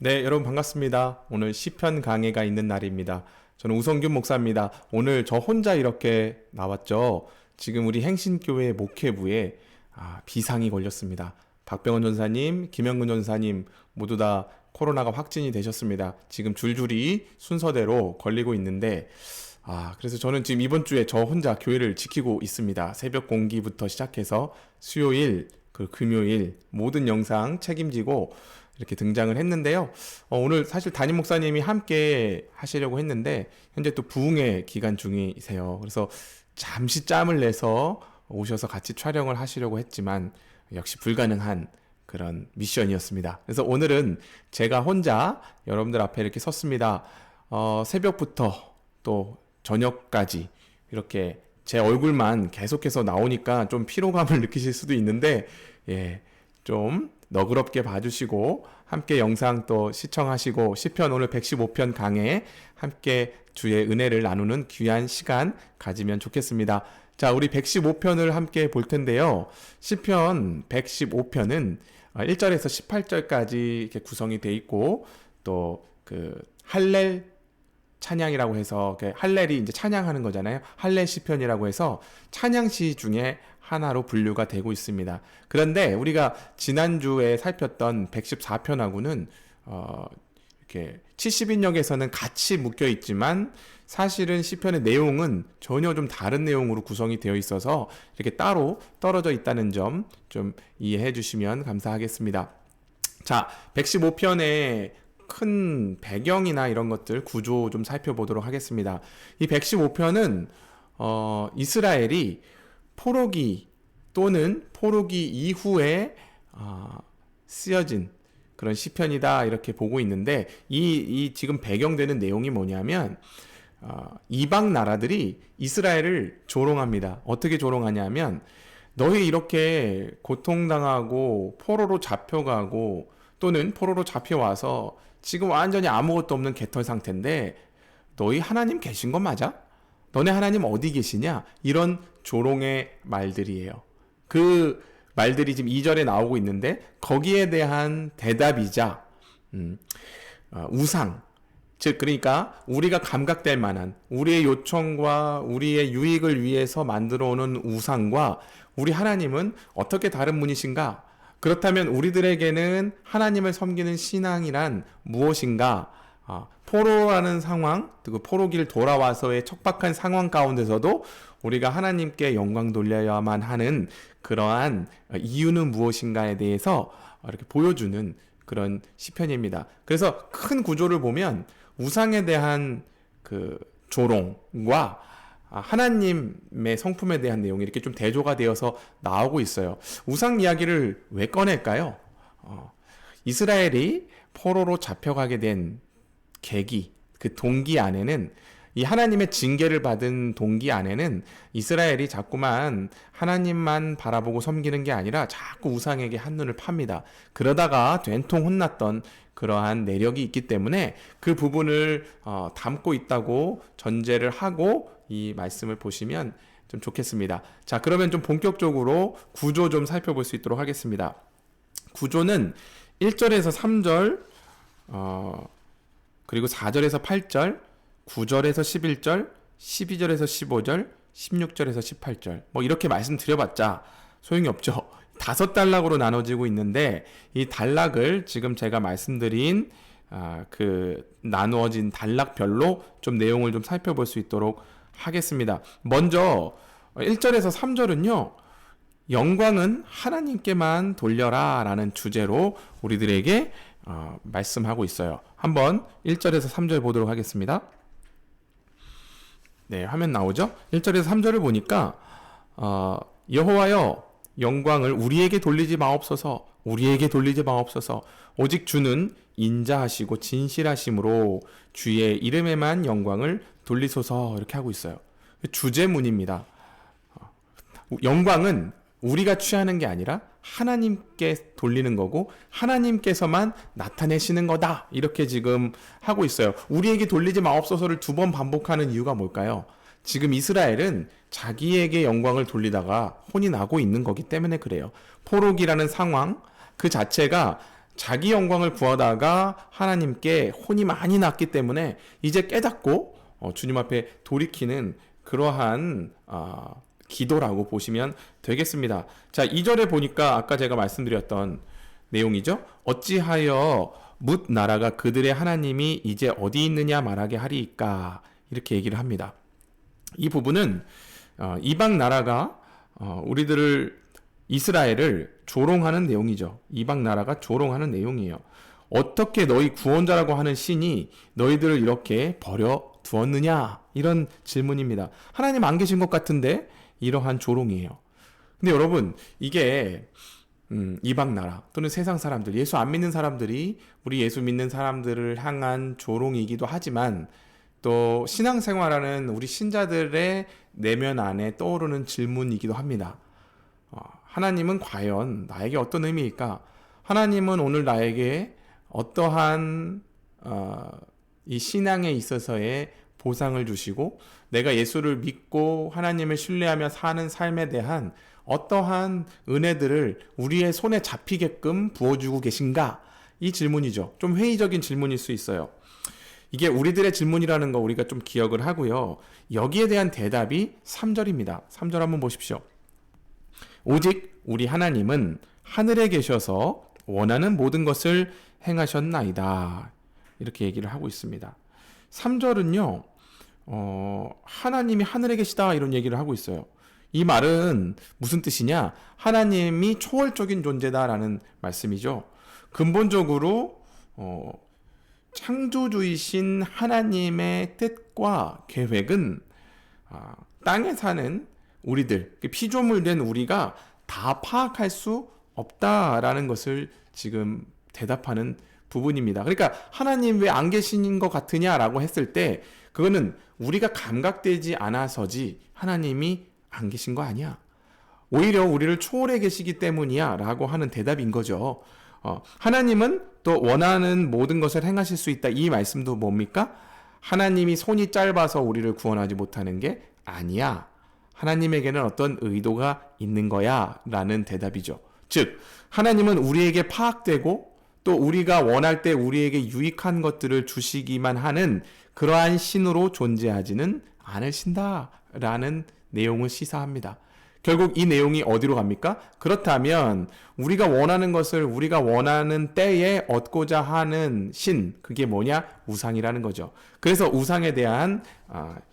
네, 여러분 반갑습니다. 오늘 시편 강해가 있는 날입니다. 저는 우성균 목사입니다. 오늘 저 혼자 이렇게 나왔죠. 지금 우리 행신교회 목회부에 비상이 걸렸습니다. 박병원 전사님, 김영근 전사님 모두 다 코로나가 확진이 되셨습니다. 지금 줄줄이 순서대로 걸리고 있는데 그래서 저는 지금 이번 주에 저 혼자 교회를 지키고 있습니다. 새벽 공기부터 시작해서 수요일, 금요일 모든 영상 책임지고 이렇게 등장을 했는데요. 오늘 사실 담임 목사님이 함께 하시려고 했는데 현재 또 부흥의 기간 중이세요. 그래서 잠시 짬을 내서 오셔서 같이 촬영을 하시려고 했지만 역시 불가능한 그런 미션이었습니다. 그래서 오늘은 제가 혼자 여러분들 앞에 이렇게 섰습니다. 새벽부터 또 저녁까지 이렇게 제 얼굴만 계속해서 나오니까 좀 피로감을 느끼실 수도 있는데 좀 너그럽게 봐주시고 함께 영상 또 시청하시고 시편 오늘 115편 강해 함께 주의 은혜를 나누는 귀한 시간 가지면 좋겠습니다. 자, 우리 115편을 함께 볼 텐데요. 시편 115편은 1절에서 18절까지 이렇게 구성이 돼 있고 또 할렐 찬양이라고 해서 할렐이 이제 찬양하는 거잖아요. 할렐 시편이라고 해서 찬양시 중에 하나로 분류가 되고 있습니다. 그런데 우리가 지난주에 살폈던 114편하고는 이렇게 70인역에서는 같이 묶여 있지만 사실은 시편의 내용은 전혀 좀 다른 내용으로 구성이 되어 있어서 이렇게 따로 떨어져 있다는 점 좀 이해해 주시면 감사하겠습니다. 자, 115편의 큰 배경이나 이런 것들 구조 좀 살펴보도록 하겠습니다. 이 115편은 이스라엘이 포로기 또는 포로기 이후에 쓰여진 그런 시편이다 이렇게 보고 있는데 이 지금 배경되는 내용이 뭐냐면 이방 나라들이 이스라엘을 조롱합니다. 어떻게 조롱하냐면 너희 이렇게 고통당하고 포로로 잡혀가고 또는 포로로 잡혀와서 지금 완전히 아무것도 없는 개털 상태인데 너희 하나님 계신 거 맞아? 너네 하나님 어디 계시냐? 이런 조롱의 말들이에요. 그 말들이 지금 2절에 나오고 있는데 거기에 대한 대답이자 우상, 즉 그러니까 우리가 감각될 만한 우리의 요청과 우리의 유익을 위해서 만들어 오는 우상과 우리 하나님은 어떻게 다른 분이신가? 그렇다면 우리들에게는 하나님을 섬기는 신앙이란 무엇인가? 포로라는 상황, 그 포로기를 돌아와서의 척박한 상황 가운데서도 우리가 하나님께 영광 돌려야만 하는 그러한 이유는 무엇인가에 대해서 이렇게 보여주는 그런 시편입니다. 그래서 큰 구조를 보면 우상에 대한 조롱과 하나님의 성품에 대한 내용이 이렇게 좀 대조가 되어서 나오고 있어요. 우상 이야기를 왜 꺼낼까요? 이스라엘이 포로로 잡혀가게 된 계기, 그 동기 안에는 이 하나님의 징계를 받은 동기 안에는 이스라엘이 자꾸만 하나님만 바라보고 섬기는 게 아니라 자꾸 우상에게 한눈을 팝니다. 그러다가 된통 혼났던 그러한 내력이 있기 때문에 그 부분을 담고 있다고 전제를 하고 이 말씀을 보시면 좀 좋겠습니다. 자, 그러면 좀 본격적으로 구조 좀 살펴볼 수 있도록 하겠습니다. 구조는 1절에서 3절, 그리고 4절에서 8절, 9절에서 11절, 12절에서 15절, 16절에서 18절 뭐 이렇게 말씀드려봤자 소용이 없죠. 5단락으로 나눠지고 있는데 이 단락을 지금 제가 말씀드린 나누어진 단락별로 좀 내용을 좀 살펴볼 수 있도록 하겠습니다. 먼저 1절에서 3절은요. 영광은 하나님께만 돌려라 라는 주제로 우리들에게 말씀하고 있어요. 한번 1절에서 3절 보도록 하겠습니다. 네, 화면 나오죠? 1절에서 3절을 보니까 여호와여 영광을 우리에게 돌리지 마옵소서, 우리에게 돌리지 마옵소서. 오직 주는 인자하시고 진실하심으로 주의 이름에만 영광을 돌리소서. 이렇게 하고 있어요. 주제문입니다. 영광은 우리가 취하는 게 아니라 하나님께 돌리는 거고 하나님께서만 나타내시는 거다. 이렇게 지금 하고 있어요. 우리에게 돌리지 마옵소서를 2번 반복하는 이유가 뭘까요? 지금 이스라엘은 자기에게 영광을 돌리다가 혼이 나고 있는 거기 때문에 그래요. 포로기라는 상황 그 자체가 자기 영광을 구하다가 하나님께 혼이 많이 났기 때문에 이제 깨닫고 주님 앞에 돌이키는 그러한 기도라고 보시면 되겠습니다. 자, 2절에 보니까 아까 제가 말씀드렸던 내용이죠. 어찌하여 뭇 나라가 그들의 하나님이 이제 어디 있느냐 말하게 하리이까, 이렇게 얘기를 합니다. 이 부분은 이방 나라가 우리들을, 이스라엘을 조롱하는 내용이죠. 이방 나라가 조롱하는 내용이에요. 어떻게 너희 구원자라고 하는 신이 너희들을 이렇게 버려 두었느냐, 이런 질문입니다. 하나님 안 계신 것 같은데 이러한 조롱이에요. 근데 여러분, 이게 이방 나라 또는 세상 사람들, 예수 안 믿는 사람들이 우리 예수 믿는 사람들을 향한 조롱이기도 하지만, 또 신앙생활하는 우리 신자들의 내면 안에 떠오르는 질문이기도 합니다. 하나님은 과연 나에게 어떤 의미일까? 하나님은 오늘 나에게 어떠한 이 신앙에 있어서의 보상을 주시고, 내가 예수를 믿고 하나님을 신뢰하며 사는 삶에 대한 어떠한 은혜들을 우리의 손에 잡히게끔 부어주고 계신가? 이 질문이죠. 좀 회의적인 질문일 수 있어요. 이게 우리들의 질문이라는 거 우리가 좀 기억을 하고요. 여기에 대한 대답이 3절입니다. 3절 한번 보십시오. 오직 우리 하나님은 하늘에 계셔서 원하는 모든 것을 행하셨나이다, 이렇게 얘기를 하고 있습니다. 3절은요, 하나님이 하늘에 계시다, 이런 얘기를 하고 있어요. 이 말은 무슨 뜻이냐? 하나님이 초월적인 존재다라는 말씀이죠. 근본적으로 창조주이신 하나님의 뜻과 계획은 땅에 사는 우리들, 피조물 된 우리가 다 파악할 수 없다라는 것을 지금 대답하는 부분입니다. 그러니까 하나님 왜 안 계신 것 같으냐라고 했을 때, 그거는 우리가 감각되지 않아서지 하나님이 안 계신 거 아니야. 오히려 우리를 초월해 계시기 때문이야 라고 하는 대답인 거죠. 하나님은 또 원하는 모든 것을 행하실 수 있다. 이 말씀도 뭡니까? 하나님이 손이 짧아서 우리를 구원하지 못하는 게 아니야. 하나님에게는 어떤 의도가 있는 거야 라는 대답이죠. 즉, 하나님은 우리에게 파악되고 또 우리가 원할 때 우리에게 유익한 것들을 주시기만 하는 그러한 신으로 존재하지는 않으신다 라는 내용을 시사합니다. 결국 이 내용이 어디로 갑니까? 그렇다면 우리가 원하는 것을 우리가 원하는 때에 얻고자 하는 신, 그게 뭐냐? 우상이라는 거죠. 그래서 우상에 대한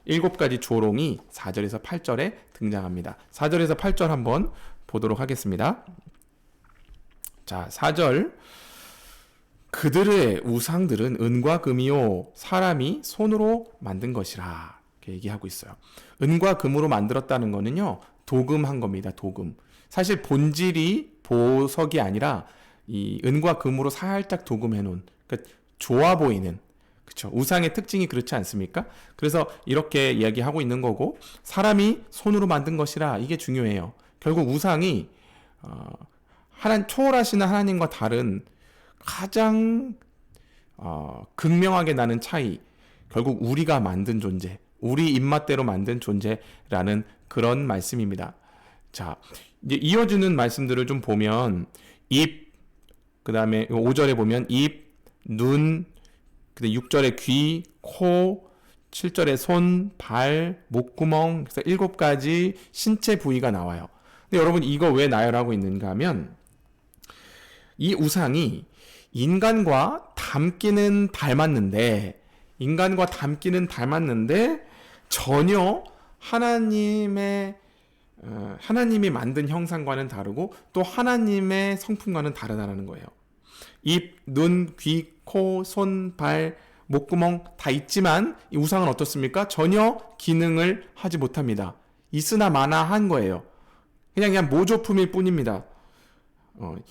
7가지 조롱이 4절에서 8절에 등장합니다. 4절에서 8절 한번 보도록 하겠습니다. 자, 4절. 그들의 우상들은 은과 금이요 사람이 손으로 만든 것이라, 이렇게 얘기하고 있어요. 은과 금으로 만들었다는 거는요, 도금한 겁니다. 도금. 사실 본질이 보석이 아니라 이 은과 금으로 살짝 도금해 놓은, 그러니까 좋아 보이는, 그렇죠. 우상의 특징이 그렇지 않습니까? 그래서 이렇게 이야기하고 있는 거고, 사람이 손으로 만든 것이라, 이게 중요해요. 결국 우상이 초월하시는 하나님과 다른 가장 극명하게 나는 차이, 결국 우리가 만든 존재, 우리 입맛대로 만든 존재라는 그런 말씀입니다. 자, 이제 이어지는 말씀들을 좀 보면, 입, 그 다음에 5절에 보면 입, 눈, 근데 6절에 귀, 코, 7절에 손, 발, 목구멍, 그래서 7가지 신체 부위가 나와요. 근데 여러분, 이거 왜 나열하고 있는가 하면, 이 우상이 인간과 닮기는 닮았는데 전혀 하나님이 만든 형상과는 다르고 또 하나님의 성품과는 다르다는 거예요. 입, 눈, 귀, 코, 손, 발, 목구멍 다 있지만 이 우상은 어떻습니까? 전혀 기능을 하지 못합니다. 있으나 마나 한 거예요. 그냥 모조품일 뿐입니다.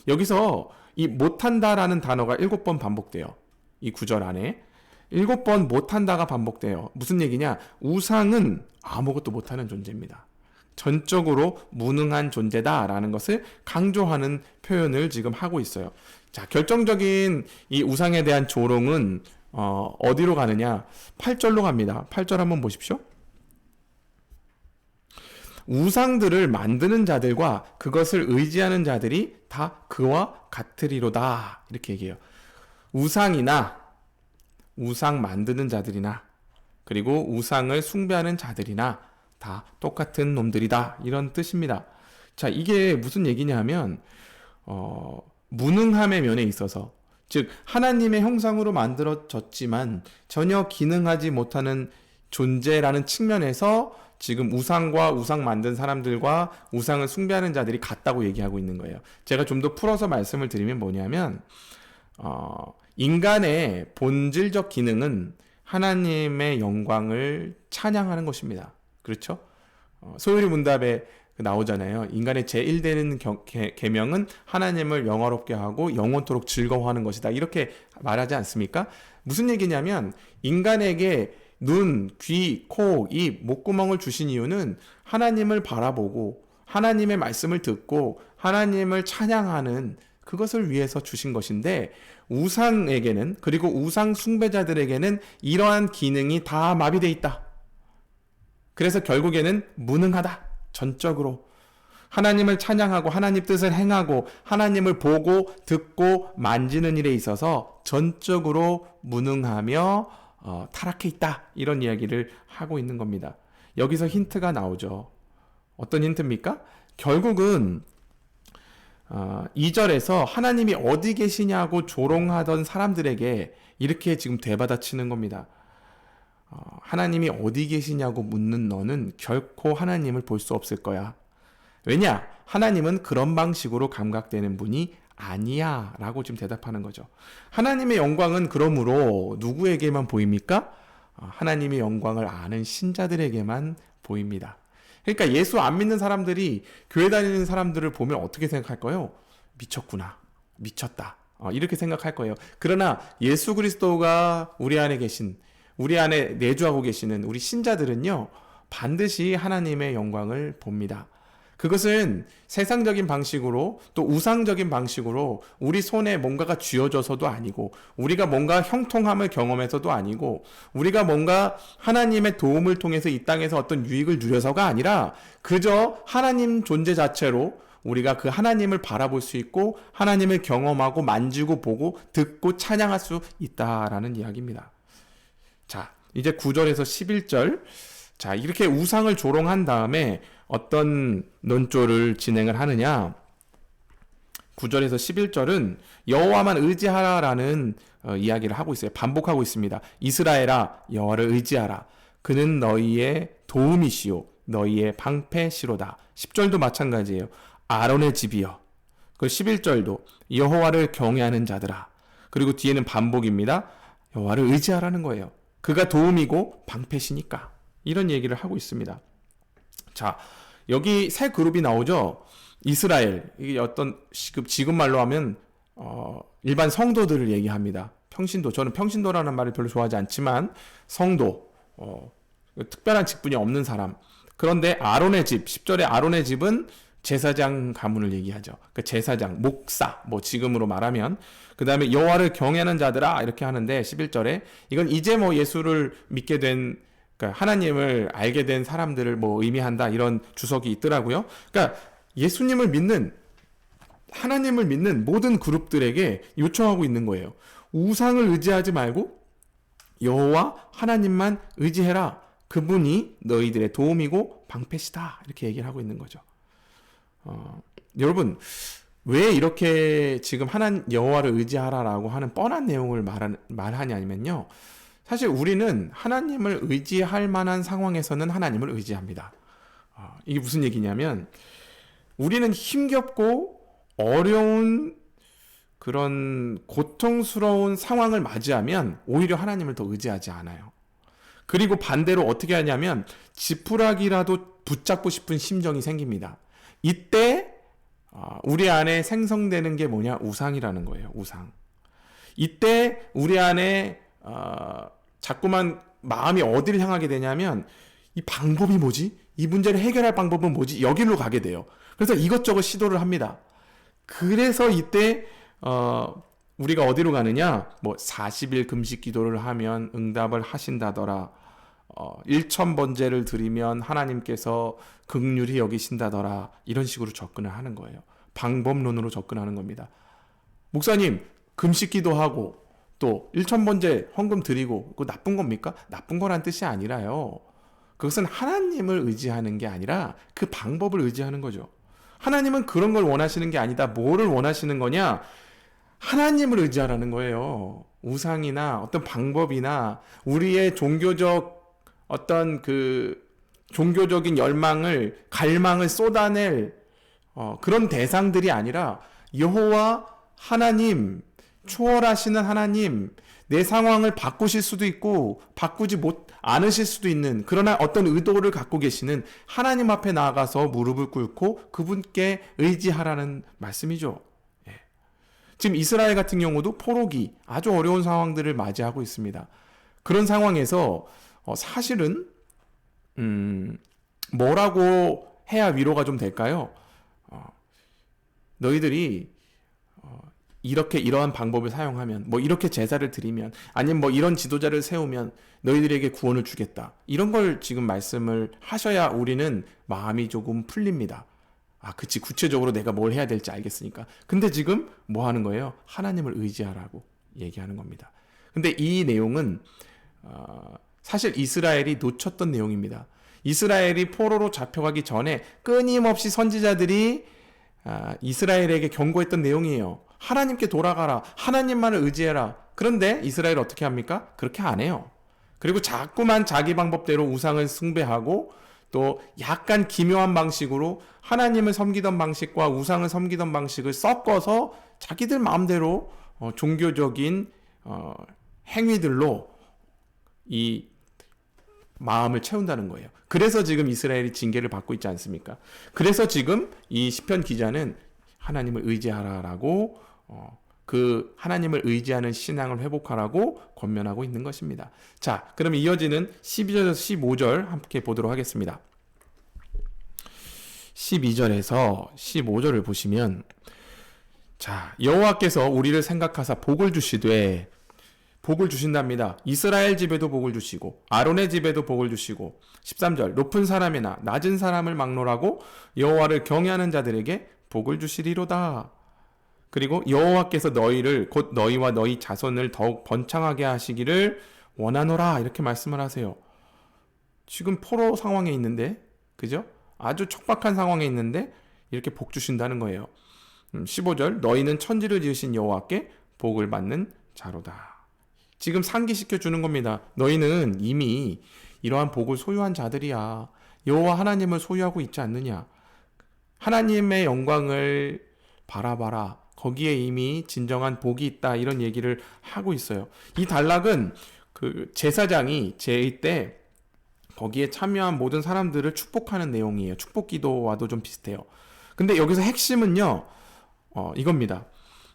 여기서 이 못한다라는 단어가 7번 반복돼요. 이 구절 안에 7번 못한다가 반복돼요. 무슨 얘기냐? 우상은 아무것도 못하는 존재입니다. 전적으로 무능한 존재다라는 것을 강조하는 표현을 지금 하고 있어요. 자, 결정적인 이 우상에 대한 조롱은 어디로 가느냐? 8절로 갑니다. 8절 한번 보십시오. 우상들을 만드는 자들과 그것을 의지하는 자들이 다 그와 같으리로다. 이렇게 얘기해요. 우상이나 우상 만드는 자들이나 그리고 우상을 숭배하는 자들이나 다 똑같은 놈들이다. 이런 뜻입니다. 자, 이게 무슨 얘기냐면 무능함의 면에 있어서, 즉 하나님의 형상으로 만들어졌지만 전혀 기능하지 못하는 존재라는 측면에서 지금 우상과 우상 만든 사람들과 우상을 숭배하는 자들이 같다고 얘기하고 있는 거예요. 제가 좀 더 풀어서 말씀을 드리면 뭐냐면 인간의 본질적 기능은 하나님의 영광을 찬양하는 것입니다. 그렇죠? 소요리 문답에 나오잖아요. 인간의 제1되는 계명은 하나님을 영화롭게 하고 영원토록 즐거워하는 것이다. 이렇게 말하지 않습니까? 무슨 얘기냐면 인간에게 눈, 귀, 코, 입, 목구멍을 주신 이유는 하나님을 바라보고 하나님의 말씀을 듣고 하나님을 찬양하는 그것을 위해서 주신 것인데, 우상에게는, 그리고 우상 숭배자들에게는 이러한 기능이 다 마비되어 있다. 그래서 결국에는 무능하다. 전적으로 하나님을 찬양하고 하나님 뜻을 행하고 하나님을 보고 듣고 만지는 일에 있어서 전적으로 무능하며 타락해 있다. 이런 이야기를 하고 있는 겁니다. 여기서 힌트가 나오죠. 어떤 힌트입니까? 결국은 2절에서 하나님이 어디 계시냐고 조롱하던 사람들에게 이렇게 지금 되받아치는 겁니다. 하나님이 어디 계시냐고 묻는 너는 결코 하나님을 볼 수 없을 거야. 왜냐? 하나님은 그런 방식으로 감각되는 분이 아니야 라고 지금 대답하는 거죠. 하나님의 영광은 그러므로 누구에게만 보입니까? 하나님의 영광을 아는 신자들에게만 보입니다. 그러니까 예수 안 믿는 사람들이 교회 다니는 사람들을 보면 어떻게 생각할까요? 미쳤구나, 미쳤다, 이렇게 생각할 거예요. 그러나 예수 그리스도가 우리 안에 계신, 우리 안에 내주하고 계시는 우리 신자들은요, 반드시 하나님의 영광을 봅니다. 그것은 세상적인 방식으로 또 우상적인 방식으로 우리 손에 뭔가가 쥐어져서도 아니고, 우리가 뭔가 형통함을 경험해서도 아니고, 우리가 뭔가 하나님의 도움을 통해서 이 땅에서 어떤 유익을 누려서가 아니라 그저 하나님 존재 자체로 우리가 그 하나님을 바라볼 수 있고 하나님을 경험하고 만지고 보고 듣고 찬양할 수 있다라는 이야기입니다. 자, 이제 9절에서 11절. 자, 이렇게 우상을 조롱한 다음에 어떤 논조를 진행을 하느냐. 9절에서 11절은 여호와만 의지하라라는 이야기를 하고 있어요. 반복하고 있습니다. 이스라엘아, 여호와를 의지하라. 그는 너희의 도움이시요 너희의 방패시로다. 10절도 마찬가지예요. 아론의 집이여. 그 11절도 여호와를 경외하는 자들아. 그리고 뒤에는 반복입니다. 여호와를 의지하라는 거예요. 그가 도움이고 방패시니까. 이런 얘기를 하고 있습니다. 자, 여기 세 그룹이 나오죠. 이스라엘, 이게 어떤 지금 말로 하면 일반 성도들을 얘기합니다. 평신도, 저는 평신도라는 말을 별로 좋아하지 않지만 성도, 특별한 직분이 없는 사람. 그런데 아론의 집, 10절에 아론의 집은 제사장 가문을 얘기하죠. 그 제사장, 목사, 뭐 지금으로 말하면. 그 다음에 여호와를 경외하는 자들아 이렇게 하는데 11절에 이건 이제 뭐 예수를 믿게 된, 그러니까 하나님을 알게 된 사람들을 뭐 의미한다, 이런 주석이 있더라고요. 그러니까 예수님을 믿는, 하나님을 믿는 모든 그룹들에게 요청하고 있는 거예요. 우상을 의지하지 말고 여호와 하나님만 의지해라. 그분이 너희들의 도움이고 방패시다. 이렇게 얘기를 하고 있는 거죠. 여러분, 왜 이렇게 지금 여호와를 의지하라라고 하는 뻔한 내용을 말하냐면요. 사실 우리는 하나님을 의지할 만한 상황에서는 하나님을 의지합니다. 이게 무슨 얘기냐면, 우리는 힘겹고 어려운 그런 고통스러운 상황을 맞이하면 오히려 하나님을 더 의지하지 않아요. 그리고 반대로 어떻게 하냐면 지푸라기라도 붙잡고 싶은 심정이 생깁니다. 이때 우리 안에 생성되는 게 뭐냐? 우상이라는 거예요. 우상. 이때 우리 안에 자꾸만 마음이 어디를 향하게 되냐면, 이 방법이 뭐지? 이 문제를 해결할 방법은 뭐지? 여기로 가게 돼요. 그래서 이것저것 시도를 합니다. 그래서 이때 우리가 어디로 가느냐? 뭐 40일 금식 기도를 하면 응답을 하신다더라. 일천번제를 드리면 하나님께서 긍휼히 여기신다더라, 이런 식으로 접근을 하는 거예요. 방법론으로 접근하는 겁니다. 목사님, 금식기도 하고 또 일천번제 헌금 드리고 그거 나쁜 겁니까? 나쁜 거란 뜻이 아니라요. 그것은 하나님을 의지하는 게 아니라 그 방법을 의지하는 거죠. 하나님은 그런 걸 원하시는 게 아니다. 뭐를 원하시는 거냐? 하나님을 의지하라는 거예요. 우상이나 어떤 방법이나 우리의 종교적 어떤 그 종교적인 열망을, 갈망을 쏟아낼 그런 대상들이 아니라 여호와 하나님, 초월하시는 하나님, 내 상황을 바꾸실 수도 있고 바꾸지 않으실 수도 있는, 그러나 어떤 의도를 갖고 계시는 하나님 앞에 나아가서 무릎을 꿇고 그분께 의지하라는 말씀이죠. 지금 이스라엘 같은 경우도 포로기, 아주 어려운 상황들을 맞이하고 있습니다. 그런 상황에서 사실은 뭐라고 해야 위로가 좀 될까요? 너희들이 이렇게 이러한 방법을 사용하면, 뭐 이렇게 제사를 드리면, 아니면 뭐 이런 지도자를 세우면 너희들에게 구원을 주겠다, 이런 걸 지금 말씀을 하셔야 우리는 마음이 조금 풀립니다. 아, 그치, 구체적으로 내가 뭘 해야 될지 알겠으니까. 근데 지금 뭐 하는 거예요? 하나님을 의지하라고 얘기하는 겁니다. 근데 이 내용은 사실 이스라엘이 놓쳤던 내용입니다. 이스라엘이 포로로 잡혀가기 전에 끊임없이 선지자들이 이스라엘에게 경고했던 내용이에요. 하나님께 돌아가라, 하나님만을 의지해라. 그런데 이스라엘 어떻게 합니까? 그렇게 안 해요. 그리고 자꾸만 자기 방법대로 우상을 숭배하고 또 약간 기묘한 방식으로 하나님을 섬기던 방식과 우상을 섬기던 방식을 섞어서 자기들 마음대로 종교적인 행위들로 이 마음을 채운다는 거예요. 그래서 지금 이스라엘이 징계를 받고 있지 않습니까? 그래서 지금 이 시편 기자는 하나님을 의지하라라고 그 하나님을 의지하는 신앙을 회복하라고 권면하고 있는 것입니다. 자, 그럼 이어지는 12절에서 15절 함께 보도록 하겠습니다. 12절에서 15절을 보시면, 자, 여호와께서 우리를 생각하사 복을 주시되, 복을 주신답니다. 이스라엘 집에도 복을 주시고 아론의 집에도 복을 주시고, 13절, 높은 사람이나 낮은 사람을 막론하고 여호와를 경외하는 자들에게 복을 주시리로다. 그리고 여호와께서 너희를, 곧 너희와 너희 자손을 더욱 번창하게 하시기를 원하노라, 이렇게 말씀을 하세요. 지금 포로 상황에 있는데, 그죠? 아주 척박한 상황에 있는데 이렇게 복 주신다는 거예요. 15절, 너희는 천지를 지으신 여호와께 복을 받는 자로다. 지금 상기시켜 주는 겁니다. 너희는 이미 이러한 복을 소유한 자들이야. 여호와 하나님을 소유하고 있지 않느냐. 하나님의 영광을 바라봐라. 거기에 이미 진정한 복이 있다, 이런 얘기를 하고 있어요. 이 단락은 그 제사장이 제의 때 거기에 참여한 모든 사람들을 축복하는 내용이에요. 축복 기도와도 좀 비슷해요. 근데 여기서 핵심은요, 이겁니다.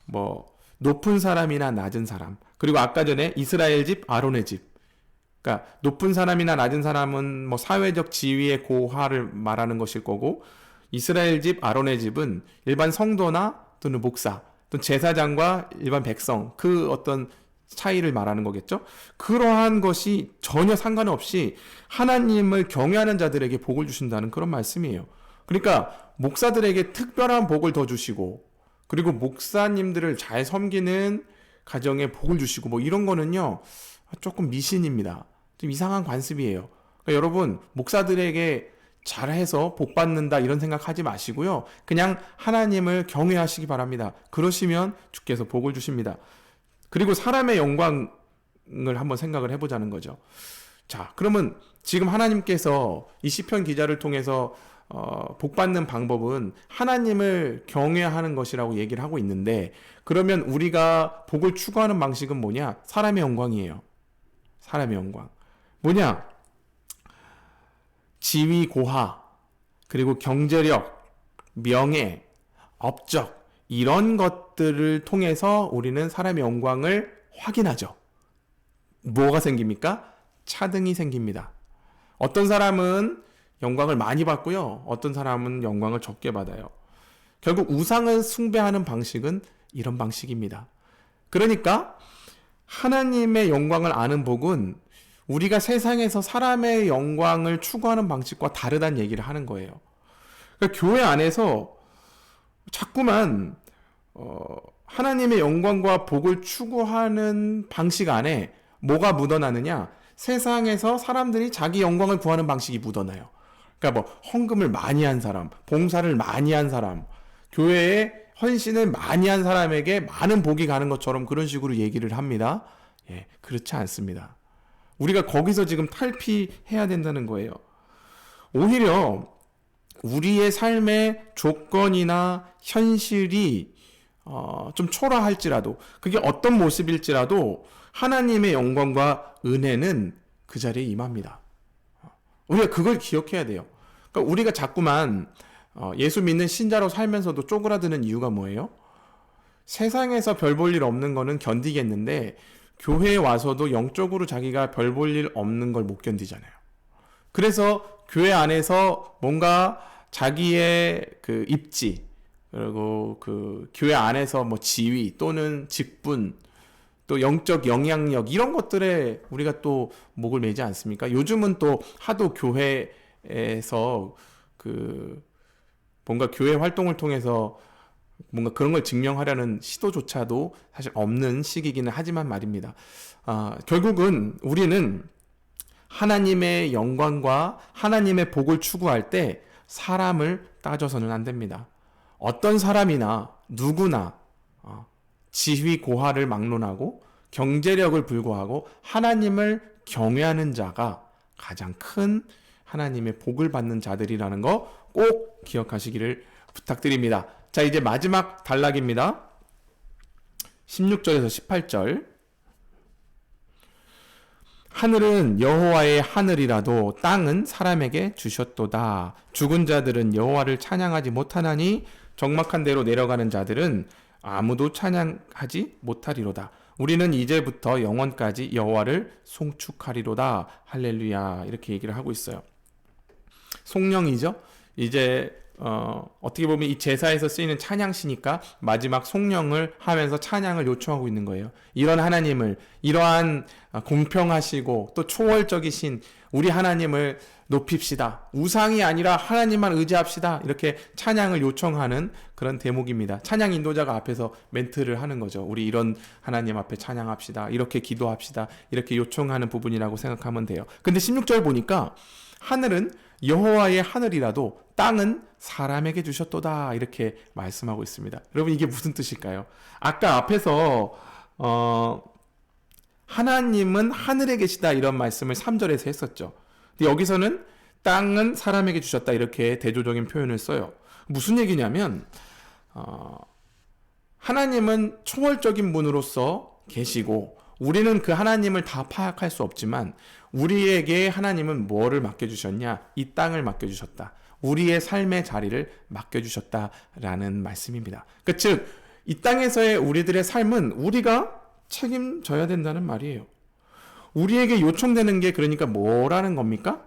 뭐 높은 사람이나 낮은 사람, 그리고 아까 전에 이스라엘 집, 아론의 집. 그러니까 높은 사람이나 낮은 사람은 뭐 사회적 지위의 고하를 말하는 것일 거고, 이스라엘 집, 아론의 집은 일반 성도나 또는 목사, 또 제사장과 일반 백성, 그 어떤 차이를 말하는 거겠죠. 그러한 것이 전혀 상관없이 하나님을 경외하는 자들에게 복을 주신다는 그런 말씀이에요. 그러니까 목사들에게 특별한 복을 더 주시고, 그리고 목사님들을 잘 섬기는 가정에 복을 주시고, 뭐 이런 거는요 조금 미신입니다. 좀 이상한 관습이에요. 그러니까 여러분, 목사들에게 잘해서 복 받는다 이런 생각하지 마시고요, 그냥 하나님을 경외하시기 바랍니다. 그러시면 주께서 복을 주십니다. 그리고 사람의 영광을 한번 생각을 해보자는 거죠. 자, 그러면 지금 하나님께서 이 시편 기자를 통해서 복 받는 방법은 하나님을 경외하는 것이라고 얘기를 하고 있는데, 그러면 우리가 복을 추구하는 방식은 뭐냐? 사람의 영광이에요. 사람의 영광. 뭐냐? 지위 고하, 그리고 경제력, 명예, 업적, 이런 것들을 통해서 우리는 사람의 영광을 확인하죠. 뭐가 생깁니까? 차등이 생깁니다. 어떤 사람은 영광을 많이 받고요, 어떤 사람은 영광을 적게 받아요. 결국 우상을 숭배하는 방식은 이런 방식입니다. 그러니까 하나님의 영광을 아는 복은 우리가 세상에서 사람의 영광을 추구하는 방식과 다르다는 얘기를 하는 거예요. 그러니까 교회 안에서 자꾸만 하나님의 영광과 복을 추구하는 방식 안에 뭐가 묻어나느냐? 세상에서 사람들이 자기 영광을 구하는 방식이 묻어나요. 그러니까 뭐 헌금을 많이 한 사람, 봉사를 많이 한 사람, 교회에 헌신을 많이 한 사람에게 많은 복이 가는 것처럼 그런 식으로 얘기를 합니다. 예, 그렇지 않습니다. 우리가 거기서 지금 탈피해야 된다는 거예요. 오히려 우리의 삶의 조건이나 현실이 좀 초라할지라도, 그게 어떤 모습일지라도 하나님의 영광과 은혜는 그 자리에 임합니다. 우리가 그걸 기억해야 돼요. 그러니까 우리가 자꾸만 예수 믿는 신자로 살면서도 쪼그라드는 이유가 뭐예요? 세상에서 별 볼 일 없는 거는 견디겠는데 교회에 와서도 영적으로 자기가 별 볼 일 없는 걸 못 견디잖아요. 그래서 교회 안에서 뭔가 자기의 그 입지, 그리고 그 교회 안에서 뭐 지위 또는 직분, 또 영적 영향력, 이런 것들에 우리가 또 목을 매지 않습니까? 요즘은 또 하도 교회에서 그 뭔가 교회 활동을 통해서 뭔가 그런 걸 증명하려는 시도조차도 사실 없는 시기이기는 하지만 말입니다. 결국은 우리는 하나님의 영광과 하나님의 복을 추구할 때 사람을 따져서는 안 됩니다. 어떤 사람이나 누구나 지위 고하를 막론하고 경제력을 불구하고 하나님을 경외하는 자가 가장 큰 하나님의 복을 받는 자들이라는 거 꼭 기억하시기를 부탁드립니다. 자, 이제 마지막 단락입니다. 16절에서 18절. 하늘은 여호와의 하늘이라도 땅은 사람에게 주셨도다. 죽은 자들은 여호와를 찬양하지 못하나니 적막한 데로 내려가는 자들은 아무도 찬양하지 못하리로다. 우리는 이제부터 영원까지 여호와를 송축하리로다. 할렐루야. 이렇게 얘기를 하고 있어요. 송영이죠. 이제 어떻게 보면 이 제사에서 쓰이는 찬양시니까 마지막 송영을 하면서 찬양을 요청하고 있는 거예요. 이런 하나님을, 이러한 공평하시고 또 초월적이신 우리 하나님을 높입시다. 우상이 아니라 하나님만 의지합시다. 이렇게 찬양을 요청하는 그런 대목입니다. 찬양 인도자가 앞에서 멘트를 하는 거죠. 우리 이런 하나님 앞에 찬양합시다. 이렇게 기도합시다. 이렇게 요청하는 부분이라고 생각하면 돼요. 근데 16절 보니까 하늘은 여호와의 하늘이라도 땅은 사람에게 주셨도다. 이렇게 말씀하고 있습니다. 여러분, 이게 무슨 뜻일까요? 아까 앞에서 하나님은 하늘에 계시다 이런 말씀을 3절에서 했었죠. 근데 여기서는 땅은 사람에게 주셨다 이렇게 대조적인 표현을 써요. 무슨 얘기냐면 하나님은 초월적인 분으로서 계시고 우리는 그 하나님을 다 파악할 수 없지만 우리에게 하나님은 뭐를 맡겨주셨냐? 이 땅을 맡겨주셨다. 우리의 삶의 자리를 맡겨주셨다라는 말씀입니다. 즉, 이 땅에서의 우리들의 삶은 우리가 책임져야 된다는 말이에요. 우리에게 요청되는 게 그러니까 뭐라는 겁니까?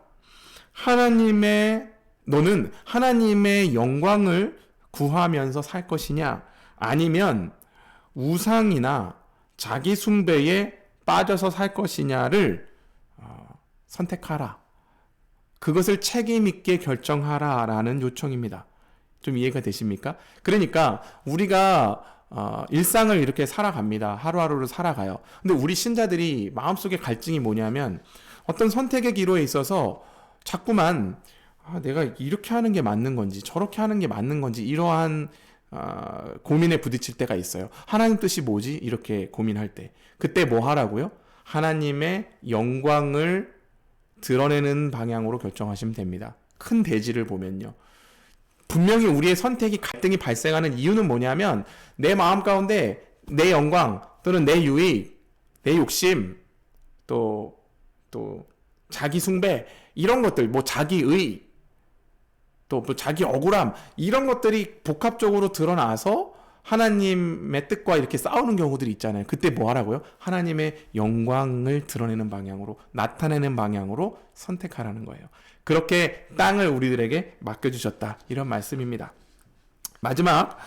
너는 하나님의 영광을 구하면서 살 것이냐? 아니면 우상이나 자기 숭배에 빠져서 살 것이냐를 선택하라. 그것을 책임 있게 결정하라 라는 요청입니다. 좀 이해가 되십니까? 그러니까 우리가 일상을 이렇게 살아갑니다. 하루하루를 살아가요. 근데 우리 신자들이 마음속에 갈증이 뭐냐면 어떤 선택의 기로에 있어서 자꾸만 내가 이렇게 하는 게 맞는 건지 저렇게 하는 게 맞는 건지 이러한 고민에 부딪힐 때가 있어요. 하나님 뜻이 뭐지? 이렇게 고민할 때. 그때 뭐 하라고요? 하나님의 영광을 드러내는 방향으로 결정하시면 됩니다. 큰 대지를 보면요. 분명히 우리의 선택이 갈등이 발생하는 이유는 뭐냐면 내 마음 가운데 내 영광 또는 내 유익, 내 욕심, 또 자기 숭배 이런 것들, 뭐 자기의, 또 자기 억울함 이런 것들이 복합적으로 드러나서 하나님의 뜻과 이렇게 싸우는 경우들이 있잖아요. 그때 뭐 하라고요? 하나님의 영광을 드러내는 방향으로, 나타내는 방향으로 선택하라는 거예요. 그렇게 땅을 우리들에게 맡겨주셨다. 이런 말씀입니다. 마지막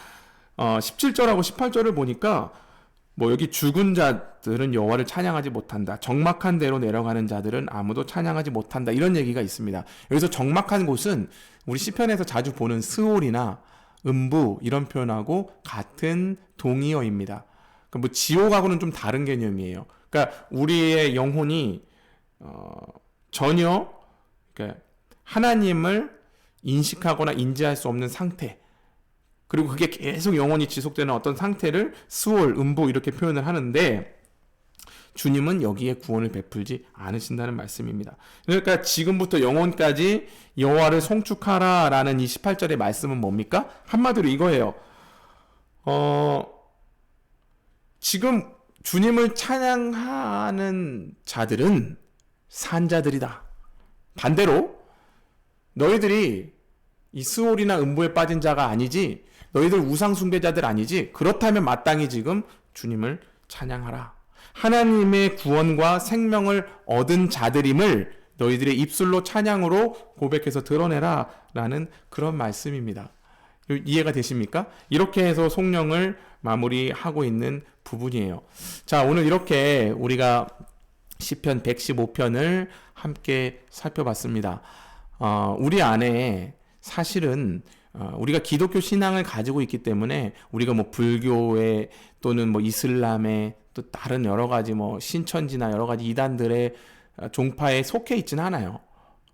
17절하고 18절을 보니까 뭐 여기 죽은 자들은 여호와를 찬양하지 못한다. 적막한 데로 내려가는 자들은 아무도 찬양하지 못한다. 이런 얘기가 있습니다. 여기서 적막한 곳은 우리 시편에서 자주 보는 스올이나 음부 이런 표현하고 같은 동의어입니다. 그러니까 뭐 지옥하고는 좀 다른 개념이에요. 그러니까 우리의 영혼이 전혀 그러니까 하나님을 인식하거나 인지할 수 없는 상태, 그리고 그게 계속 영원히 지속되는 어떤 상태를 스올, 음부 이렇게 표현을 하는데 주님은 여기에 구원을 베풀지 않으신다는 말씀입니다. 그러니까 지금부터 영원까지 여호와를 송축하라 라는 이 18절의 말씀은 뭡니까? 한마디로 이거예요. 지금 주님을 찬양하는 자들은 산자들이다. 반대로 너희들이 이 스올이나 음부에 빠진 자가 아니지, 너희들 우상 숭배자들 아니지, 그렇다면 마땅히 지금 주님을 찬양하라. 하나님의 구원과 생명을 얻은 자들임을 너희들의 입술로 찬양으로 고백해서 드러내라 라는 그런 말씀입니다. 이해가 되십니까? 이렇게 해서 송령을 마무리하고 있는 부분이에요. 자, 오늘 이렇게 우리가 시편 115편을 함께 살펴봤습니다. 우리 안에 사실은 우리가 기독교 신앙을 가지고 있기 때문에 우리가 뭐 불교에 또는 뭐 이슬람에 또 다른 여러 가지 뭐 신천지나 여러 가지 이단들의 종파에 속해 있지는 않아요.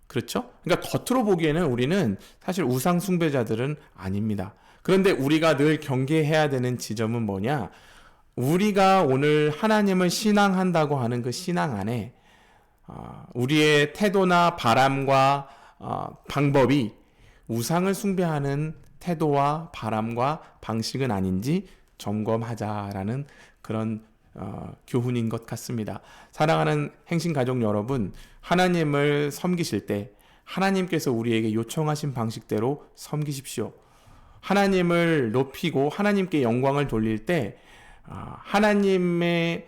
그렇죠? 그러니까 겉으로 보기에는 우리는 사실 우상 숭배자들은 아닙니다. 그런데 우리가 늘 경계해야 되는 지점은 뭐냐? 우리가 오늘 하나님을 신앙한다고 하는 그 신앙 안에 우리의 태도나 바람과 방법이 우상을 숭배하는 태도와 바람과 방식은 아닌지 점검하자라는 그런 교훈인 것 같습니다. 사랑하는 행신가족 여러분, 하나님을 섬기실 때 하나님께서 우리에게 요청하신 방식대로 섬기십시오. 하나님을 높이고 하나님께 영광을 돌릴 때 하나님을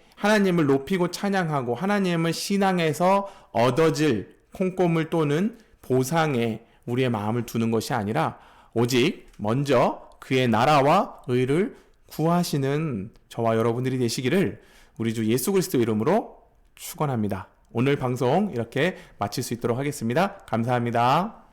높이고 찬양하고 하나님을 신앙해서 얻어질 콩고물 또는 보상에 우리의 마음을 두는 것이 아니라 오직 먼저 그의 나라와 의를 구하시는 저와 여러분들이 되시기를 우리 주 예수 그리스도 이름으로 축원합니다. 오늘 방송 이렇게 마칠 수 있도록 하겠습니다. 감사합니다.